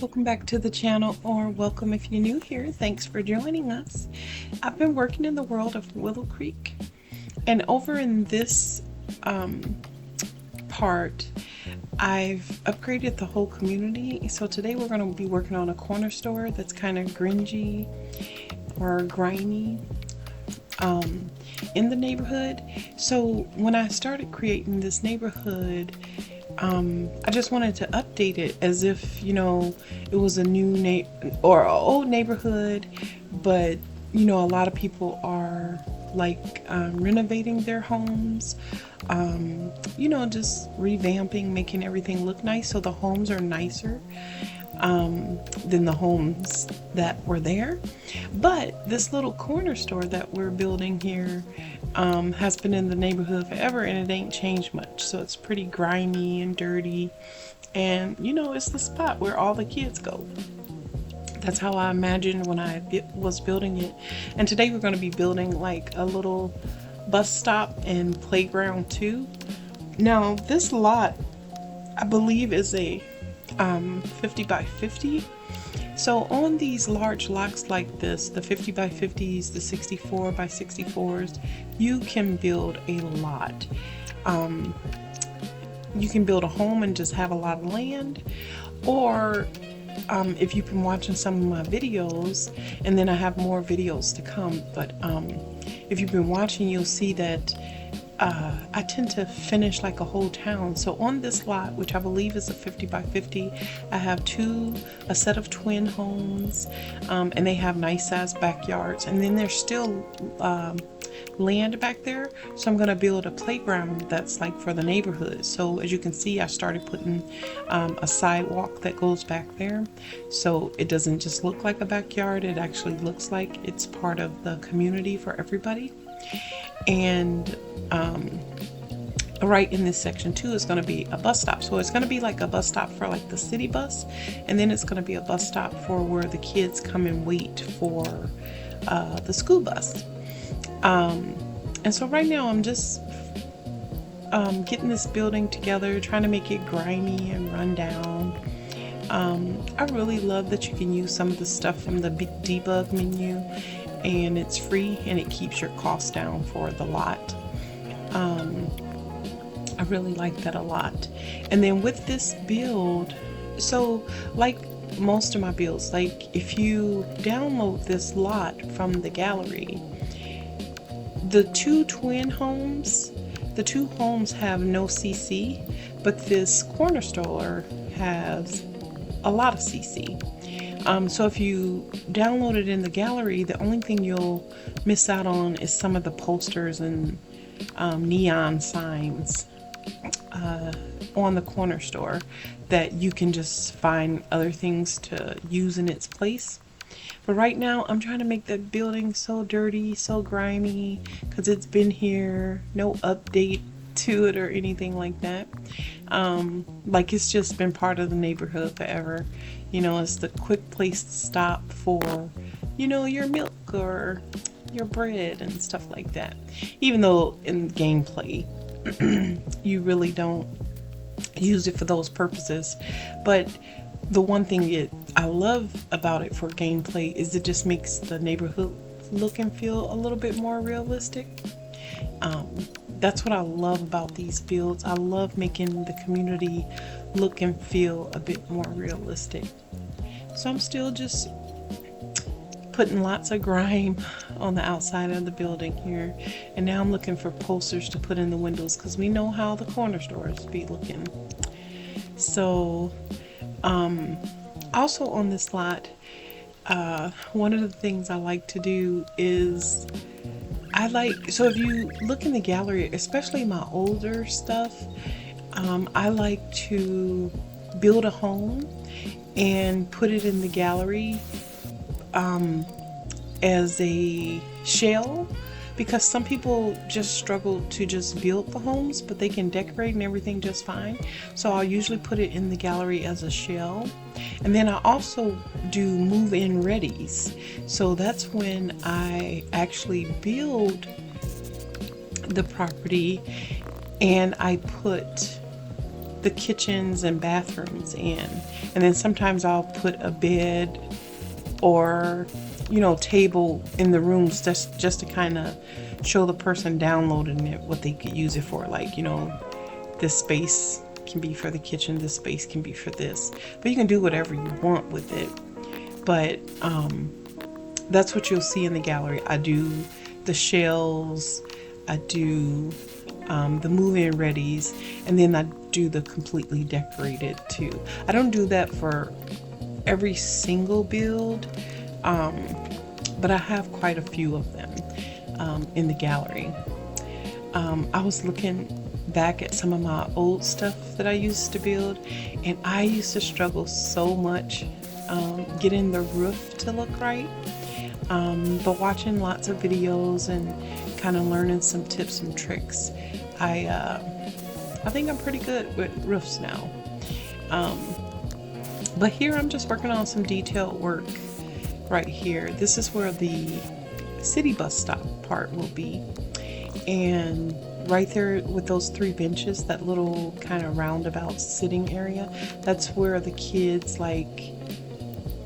Welcome back to the channel, or welcome if you're new here. Thanks for joining us. I've been working in the world of Willow Creek, and over in this part, I've upgraded the whole community. So today we're going to be working on a corner store that's kind of grungy or grimy in the neighborhood. So when I started creating this neighborhood, I just wanted to update it as if, it was a new or an old neighborhood, but, a lot of people are like renovating their homes, just revamping, making everything look nice. So the homes are nicer than the homes that were there. But this little corner store that we're building here has been in the neighborhood forever, and it ain't changed much. So it's pretty grimy and dirty, and it's the spot where all the kids go. That's how I imagined when I was building it. And today we're going to be building like a little bus stop and playground too. Now this lot, I believe, is a 50 by 50. So on these large lots like this, the 50 by 50s, the 64 by 64s, you can build a lot. You can build a home and just have a lot of land, or if you've been watching some of my videos, and then I have more videos to come, but if you've been watching, you'll see that I tend to finish like a whole town. So on this lot, which I believe is a 50 by 50, I have a set of twin homes, and they have nice sized backyards, and then there's still land back there. So I'm going to build a playground that's like for the neighborhood. So as you can see, I started putting a sidewalk that goes back there, so it doesn't just look like a backyard, it actually looks like it's part of the community for everybody. And right in this section too is going to be a bus stop. So it's going to be like a bus stop for like the city bus, and then it's going to be a bus stop for where the kids come and wait for the school bus. And so right now I'm just getting this building together, trying to make it grimy and run down. I really love that you can use some of the stuff from the debug menu, and it's free and it keeps your costs down for the lot. I really like that a lot. And then with this build, so like most of my builds, like if you download this lot from the gallery, the two homes have no CC, but this corner store has a lot of CC. So if you download it in the gallery, the only thing you'll miss out on is some of the posters and neon signs on the corner store that you can just find other things to use in its place. But right now I'm trying to make the building so dirty, so grimy, because it's been here, no update to it or anything like that. Like it's just been part of the neighborhood forever. It's the quick place to stop for, your milk or your bread and stuff like that. Even though in gameplay, you really don't use it for those purposes. But the one thing I love about it for gameplay is it just makes the neighborhood look and feel a little bit more realistic. That's what I love about these builds. I love making the community look and feel a bit more realistic. So I'm still just putting lots of grime on the outside of the building here, and now I'm looking for posters to put in the windows, because we know how the corner stores be looking. So also on this lot, one of the things I like to do is so if you look in the gallery, especially my older stuff, I like to build a home and put it in the gallery as a shell, because some people just struggle to just build the homes, but they can decorate and everything just fine. So I'll usually put it in the gallery as a shell. And then I also do move-in readies. So that's when I actually build the property and I put the kitchens and bathrooms in. And then sometimes I'll put a bed or, you know, table in the rooms just to kind of show the person downloading it what they could use it for. Like, you know, this space can be for the kitchen, this space can be for this. But you can do whatever you want with it. But that's what you'll see in the gallery. I do the shells, I do the move-in readies, and then I do the completely decorated too. I don't do that for every single build, but I have quite a few of them in the gallery. I was looking back at some of my old stuff that I used to build, and I used to struggle so much getting the roof to look right. But watching lots of videos and kind of learning some tips and tricks, I think I'm pretty good with roofs now. But here I'm just working on some detailed work right here. This is where the city bus stop part will be, and right there with those 3 benches, that little kind of roundabout sitting area, that's where the kids like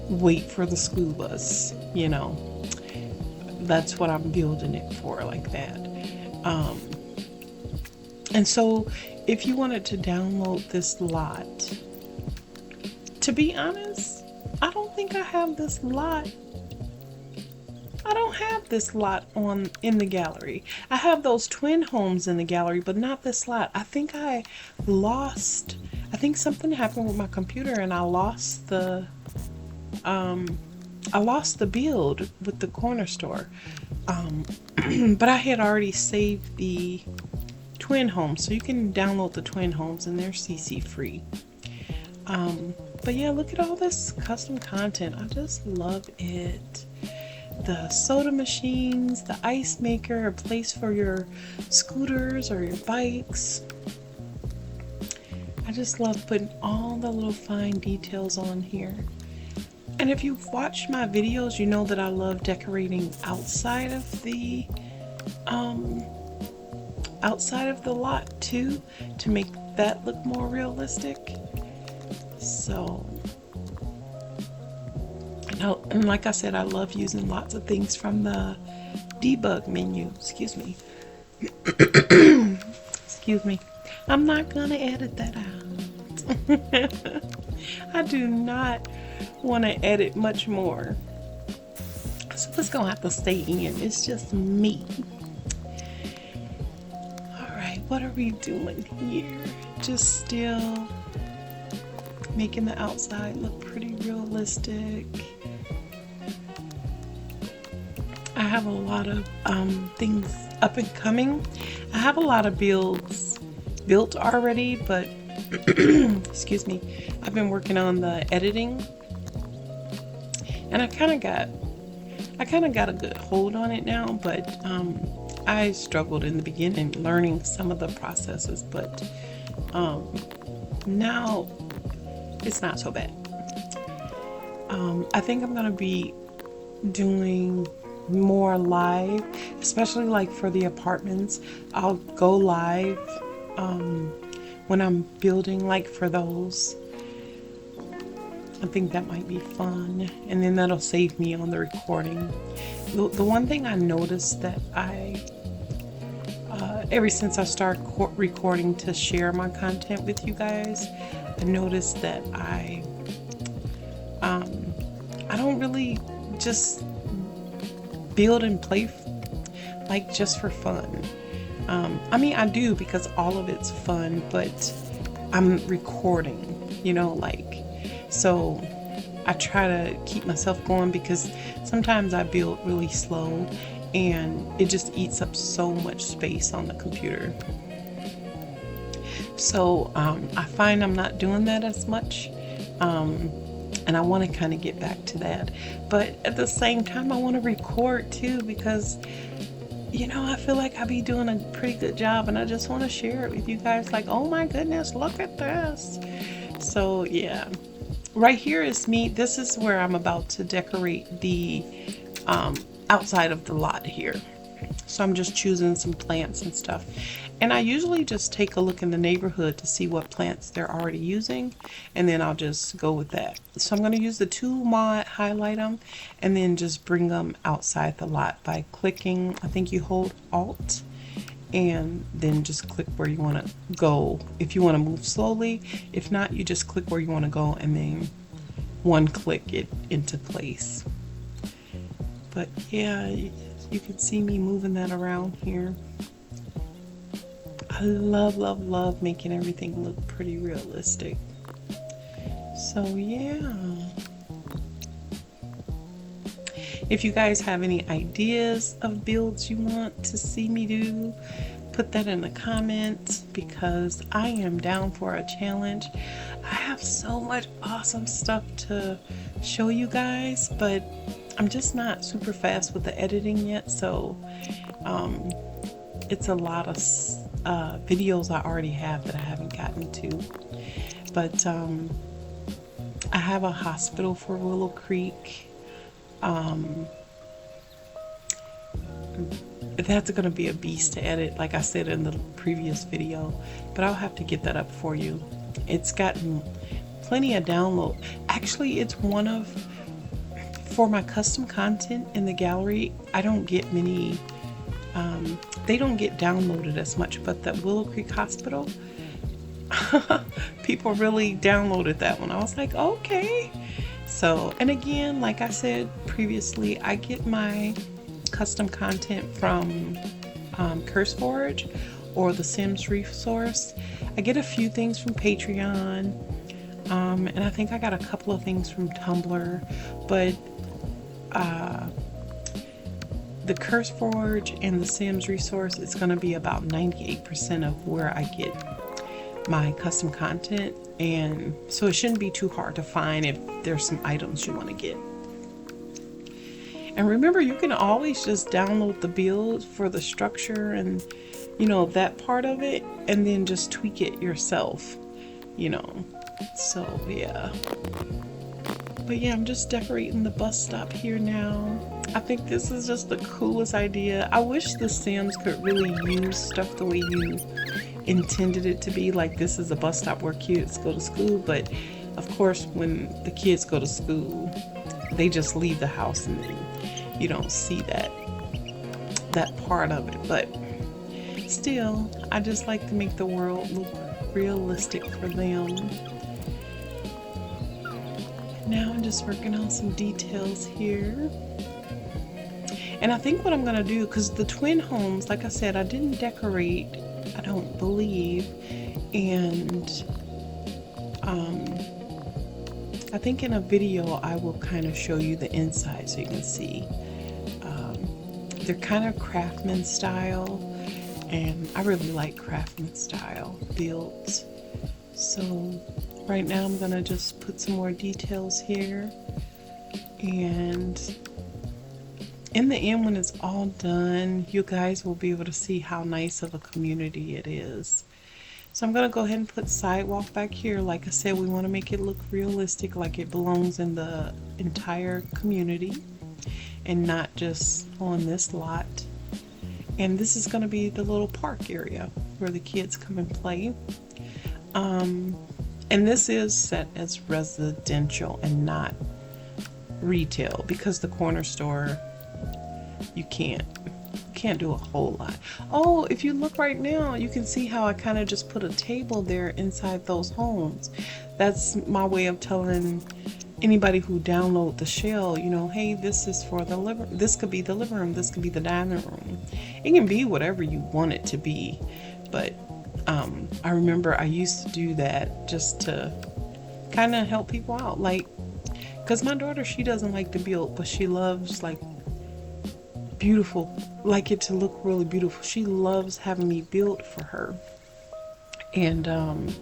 wait for the school bus, you know. That's what I'm building it for, like that. And so if you wanted to download this lot, to be honest, I don't think I have this lot. I don't have this lot in the gallery. I have those twin homes in the gallery, but not this lot. I think something happened with my computer and I lost the build with the corner store. But I had already saved the twin homes, so you can download the twin homes and they're CC free. But yeah, look at all this custom content. I just love it. The soda machines, the ice maker, a place for your scooters or your bikes. I just love putting all the little fine details on here. And if you've watched my videos, you know that I love decorating outside of the lot too, to make that look more realistic. So, and like I said, I love using lots of things from the debug menu. Excuse me. Excuse me. I'm not gonna edit that out. I do not want to edit much more, so it's gonna have to stay in. It's just me. All right, what are we doing here? Just still making the outside look pretty realistic. I have a lot of things up and coming. I have a lot of builds built already, but excuse me, I've been working on the editing, and I kind of got a good hold on it now, but I struggled in the beginning learning some of the processes, but now it's not so bad. I think I'm gonna be doing more live, especially like for the apartments. I'll go live when I'm building, like for those. I think that might be fun, and then that'll save me on the recording. The one thing I noticed that ever since I started recording to share my content with you guys, I noticed that I don't really just build and play like just for fun. I mean, I do, because all of it's fun, but I'm recording, you know, like, so I try to keep myself going, because sometimes I build really slow and it just eats up so much space on the computer. So I find I'm not doing that as much, and I want to kind of get back to that, but at the same time I want to record too, because you know, I feel like I be doing a pretty good job, and I just want to share it with you guys, like, oh my goodness, look at this. So yeah, right here is me. This is where I'm about to decorate the outside of the lot here. So I'm just choosing some plants and stuff. And I usually just take a look in the neighborhood to see what plants they're already using, and then I'll just go with that. So I'm going to use the tool mod, highlight them, and then just bring them outside the lot by clicking. I think you hold Alt and then just click where you want to go if you want to move slowly. If not, you just click where you want to go and then one click it into place. But yeah, you can see me moving that around here. I love making everything look pretty realistic. So yeah, if you guys have any ideas of builds you want to see me do, put that in the comments, because I am down for a challenge. I have so much awesome stuff to show you guys, but I'm just not super fast with the editing yet, so it's a lot of videos I already have that I haven't gotten to. But I have a hospital for Willow Creek. That's going to be a beast to edit, like I said in the previous video, but I'll have to get that up for you. It's gotten plenty of download. Actually, it's one of, for my custom content in the gallery, I don't get many, they don't get downloaded as much, but that Willow Creek Hospital, people really downloaded that one. I was like, okay. So, and again, like I said previously, I get my custom content from CurseForge or the Sims resource. I get a few things from Patreon, and I think I got a couple of things from Tumblr, but the CurseForge and the Sims resource is going to be about 98% of where I get my custom content, and so it shouldn't be too hard to find if there's some items you want to get. And remember, you can always just download the build for the structure and, you know, that part of it, and then just tweak it yourself, you know. So yeah, but yeah, I'm just decorating the bus stop here now. I think this is just the coolest idea. I wish the Sims could really use stuff the way you intended it to be. Like, this is a bus stop where kids go to school, but of course when the kids go to school, they just leave the house and then you don't see that part of it. But still, I just like to make the world look realistic for them. Now I'm just working on some details here. And I think what I'm gonna do, because the twin homes, like I said, I didn't decorate, I don't believe, and I think in a video I will kind of show you the inside so you can see. They're kind of craftsman style, and I really like craftsman style builds. So right now I'm gonna just put some more details here, and in the end, when it's all done, you guys will be able to see how nice of a community it is. So I'm gonna go ahead and put sidewalk back here. Like I said, we want to make it look realistic, like it belongs in the entire community and not just on this lot. And this is going to be the little park area where the kids come and play. And this is set as residential and not retail, because the corner store, you can't do a whole lot. Oh, if you look right now, you can see how I kind of just put a table there inside those homes. That's my way of telling anybody who download the shell, you know, hey, this is for the this could be the living room, this could be the dining room. It can be whatever you want it to be. But I remember I used to do that just to kind of help people out, like, because my daughter, she doesn't like to build, but she loves like beautiful, like it to look really beautiful. She loves having me build for her, and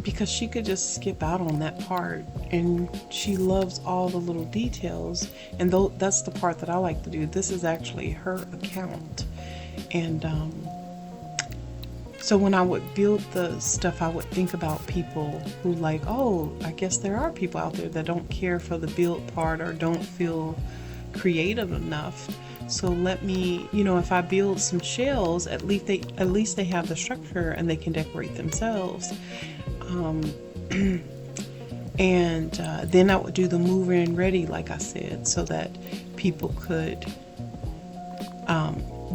because she could just skip out on that part, and she loves all the little details, and that's the part that I like to do. This is actually her account, and so when I would build the stuff, I would think about people who like, oh, I guess there are people out there that don't care for the build part or don't feel creative enough. So let me, if I build some shells, at least they have the structure and they can decorate themselves. And then I would do the move in ready, like I said, so that people could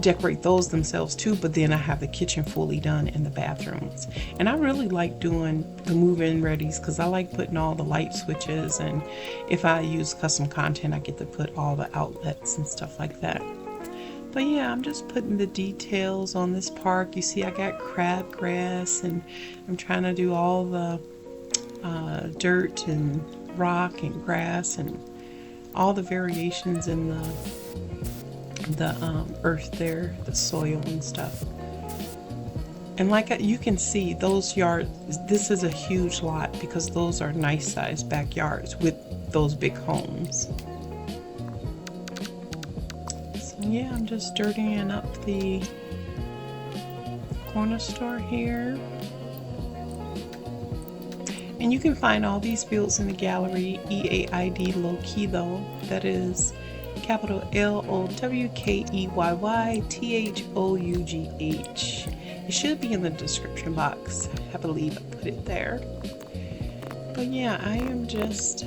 decorate those themselves too. But then I have the kitchen fully done and the bathrooms. And I really like doing the move in readies because I like putting all the light switches, and if I use custom content, I get to put all the outlets and stuff like that. But yeah, I'm just putting the details on this park. You see I got crabgrass, and I'm trying to do all the dirt and rock and grass and all the variations in the earth there, the soil and stuff. And like you can see, those yards, this is a huge lot because those are nice sized backyards with those big homes. So yeah, I'm just dirtying up the corner store here. And you can find all these builds in the gallery, EAID low key though, that is capital LOWKEYYTHOUGH. It should be in the description box. I believe I put it there. But yeah, I am just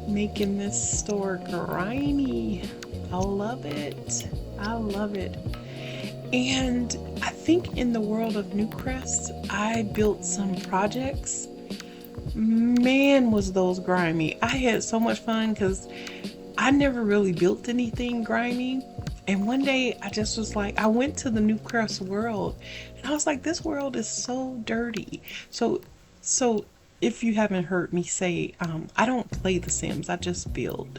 making this store grimy. I love it. I love it. And I think in the world of Newcrest, I built some projects. Man, was those grimy. I had so much fun because I never really built anything grimy. And one day I just was like, I went to the Newcrest world and I was like, this world is so dirty. So if you haven't heard me say, I don't play The Sims, I just build.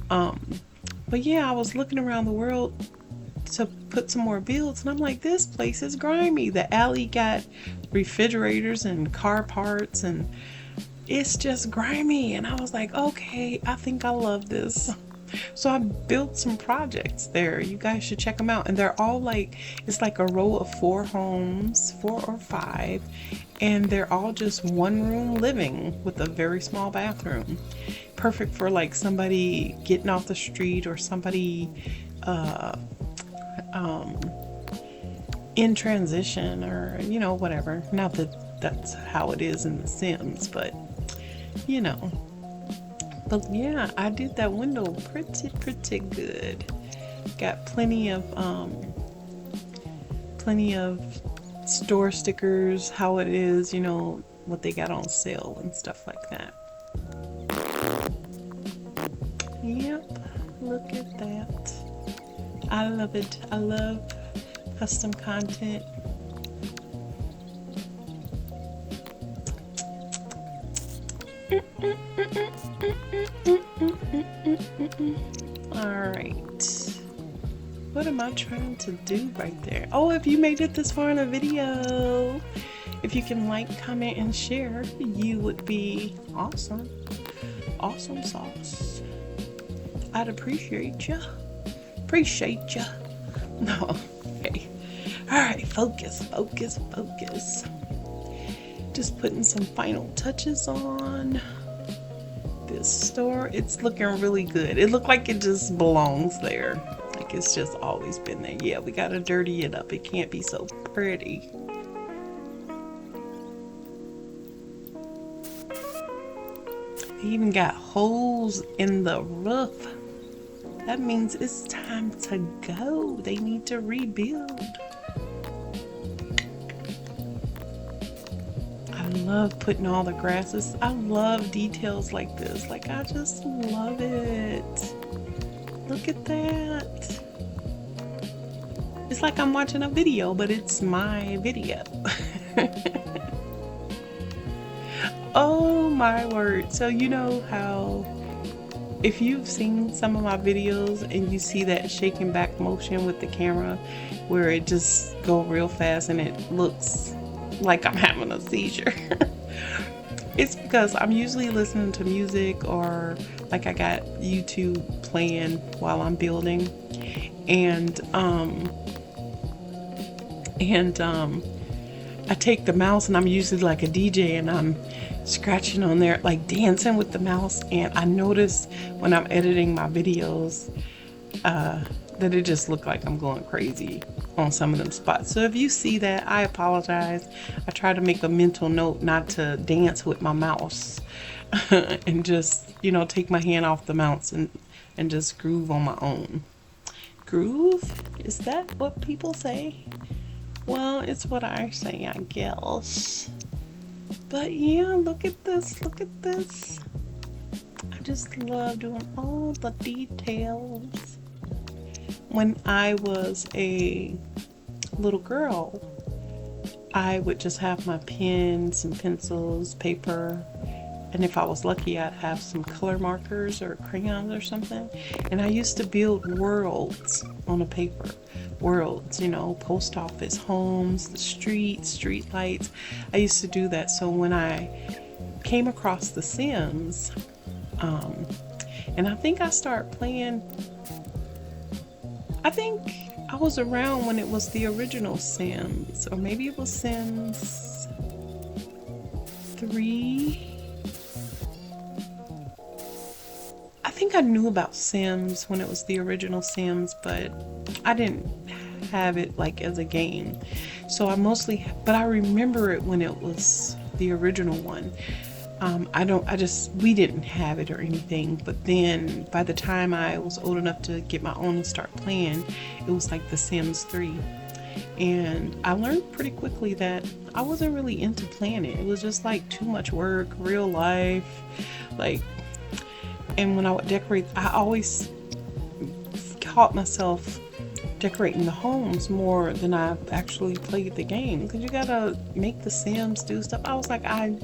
But yeah, I was looking around the world to put some more builds and I'm like, this place is grimy. The alley got refrigerators and car parts and it's just grimy. And I was like, okay, I think I love this. So I built some projects there. You guys should check them out. And they're all like, it's like a row of 4 homes, 4 or 5, and they're all just one room living with a very small bathroom. Perfect for like somebody getting off the street or somebody in transition or whatever. Not that that's how it is in The Sims, but But yeah, I did that window pretty good. Got plenty of store stickers, how it is, what they got on sale and stuff like that. Yep, look at that. I love it. I love custom content. Alright, what am I trying to do right there? Oh, if you made it this far in the video, if you can like, comment, and share, you would be awesome. Awesome sauce. I'd appreciate ya. Appreciate ya. No, okay. Alright, focus. Just putting some final touches on this store. It's looking really good. It looked like it just belongs there. Like it's just always been there. Yeah, we gotta dirty it up. It can't be so pretty. They even got holes in the roof. That means it's time to go. They need to rebuild. I love putting all the grasses. I love details like this. Like, I just love it. Look at that. It's like I'm watching a video, but it's my video. Oh my word. So you know how if you've seen some of my videos and you see that shaking back motion with the camera where it just go real fast and it looks like I'm having a seizure. It's because I'm usually listening to music or like I got YouTube playing while I'm building, and I take the mouse and I'm usually like a DJ and I'm scratching on there, like dancing with the mouse. And I notice when I'm editing my videos, that it just looked like I'm going crazy on some of them spots. So if you see that, I apologize. I try to make a mental note not to dance with my mouse and just, you know, take my hand off the mouse and just groove on my own. Groove? Is that what people say? Well, it's what I say, I guess. But yeah, look at this, look at this. I just love doing all the details. When I was a little girl, I would just have my pens and pencils, paper, and if I was lucky, I'd have some color markers or crayons or something. And I used to build worlds on a paper. Worlds, you know, post office, homes, the streets, street lights. I used to do that. So when I came across The Sims, and I think I started playing, I think I was around when it was the original Sims, or maybe it was Sims 3. I think I knew about Sims when it was the original Sims, but I didn't have it like as a game. So but I remember it when it was the original one. We didn't have it or anything, but then by the time I was old enough to get my own and start playing, it was like The Sims 3. And I learned pretty quickly that I wasn't really into playing it. It was just like too much work, real life, like. And when I would decorate, I always caught myself decorating the homes more than I actually played the game, because you gotta make the Sims do stuff. I was like, I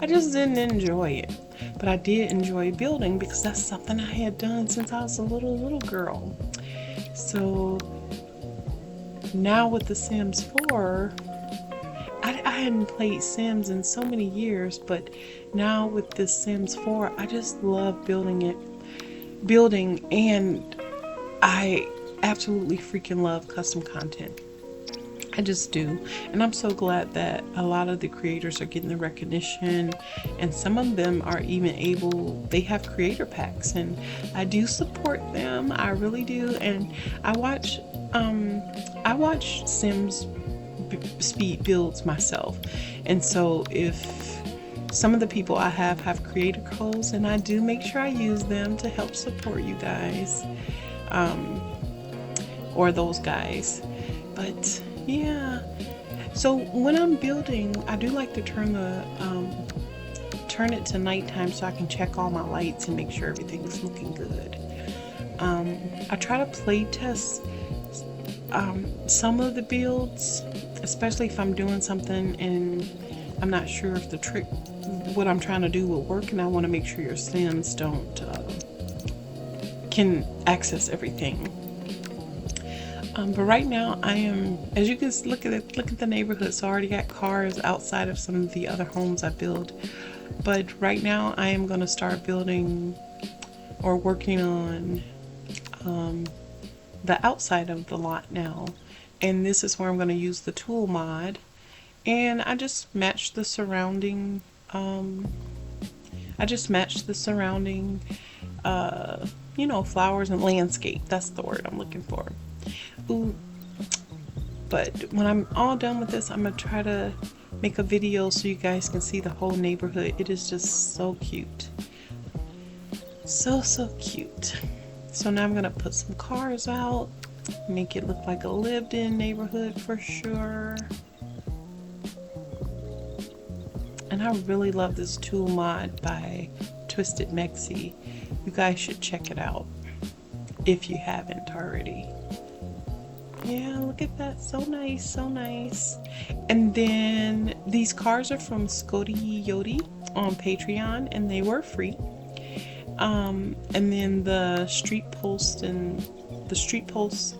just didn't enjoy it, but I did enjoy building because that's something I had done since I was a little girl. So now with The Sims 4, I hadn't played Sims in so many years, but now with this Sims 4, I just love building, and I absolutely freaking love custom content. I just do. And I'm so glad that a lot of the creators are getting the recognition, and some of them are even they have creator packs, and I do support them. I really do. And I watch Sims speed builds myself, and so if some of the people I have creator codes, and I do make sure I use them to help support you guys, or those guys. But yeah, so when I'm building, I do like to turn it to nighttime so I can check all my lights and make sure everything's looking good. I try to play test some of the builds, especially if I'm doing something and I'm not sure if what I'm trying to do will work, and I want to make sure your Sims can access everything. But right now I am, as you can look at the neighborhood, so I already got cars outside of some of the other homes I build. But right now I am going to start building or working on the outside of the lot now, and this is where I'm going to use the tool mod, and I just matched the surrounding you know, flowers and landscape. That's the word I'm looking for. Ooh. But when I'm all done with this, I'm gonna try to make a video so you guys can see the whole neighborhood. It is just so cute, so cute. So now I'm gonna put some cars out, make it look like a lived-in neighborhood for sure. And I really love this tool mod by Twisted Mexi. You guys should check it out if you haven't already. Yeah, look at that. So nice, so nice. And then these cars are from Scotty Yodi on Patreon, and they were free. And then the street post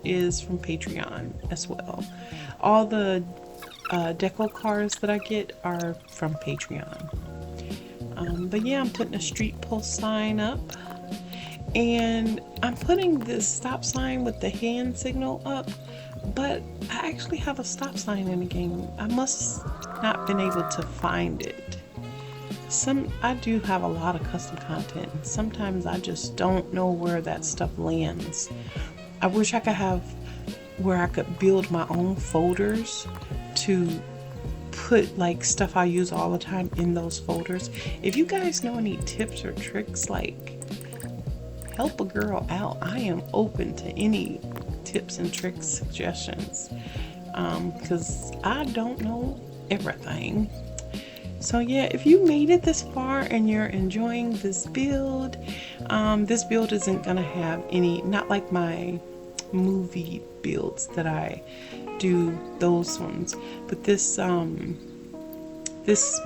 is from Patreon as well. All the deco cars that I get are from Patreon. But yeah, I'm putting a street post sign up, and I'm putting this stop sign with the hand signal up, but I actually have a stop sign in the game. I must not been able to find it. I do have a lot of custom content, and sometimes I just don't know where that stuff lands. I wish I could have where I could build my own folders to put like stuff I use all the time in those folders. If you guys know any tips or tricks, like help a girl out, I am open to any tips and tricks suggestions, because I don't know everything. So yeah, if you made it this far and you're enjoying this build isn't gonna have any, not like my movie builds that I do, those ones, but this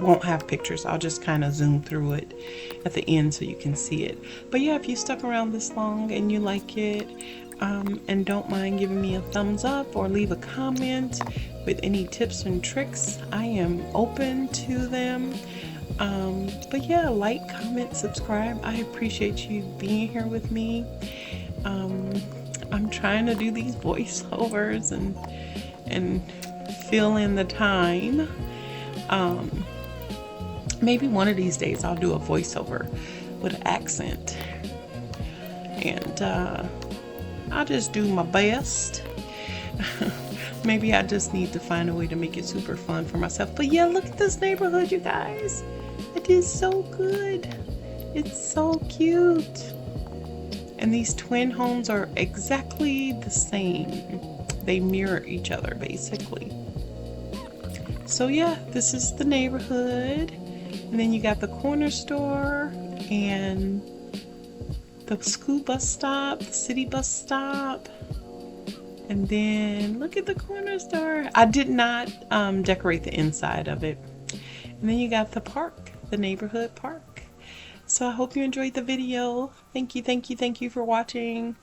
won't have pictures. I'll just kind of zoom through it at the end so you can see it. But yeah, if you stuck around this long and you like it, and don't mind giving me a thumbs up or leave a comment with any tips and tricks, I am open to them. But yeah, like, comment, subscribe. I appreciate you being here with me. I'm trying to do these voiceovers and fill in the time. Maybe one of these days I'll do a voiceover with an accent, and I'll just do my best. Maybe I just need to find a way to make it super fun for myself. But yeah, look at this neighborhood, you guys. It is so good. It's so cute. And these twin homes are exactly the same. They mirror each other, basically. So yeah, this is the neighborhood. And then you got the corner store and the school bus stop, the city bus stop. And then look at the corner store. I did not decorate the inside of it. And then you got the park, the neighborhood park. So I hope you enjoyed the video. Thank you for watching.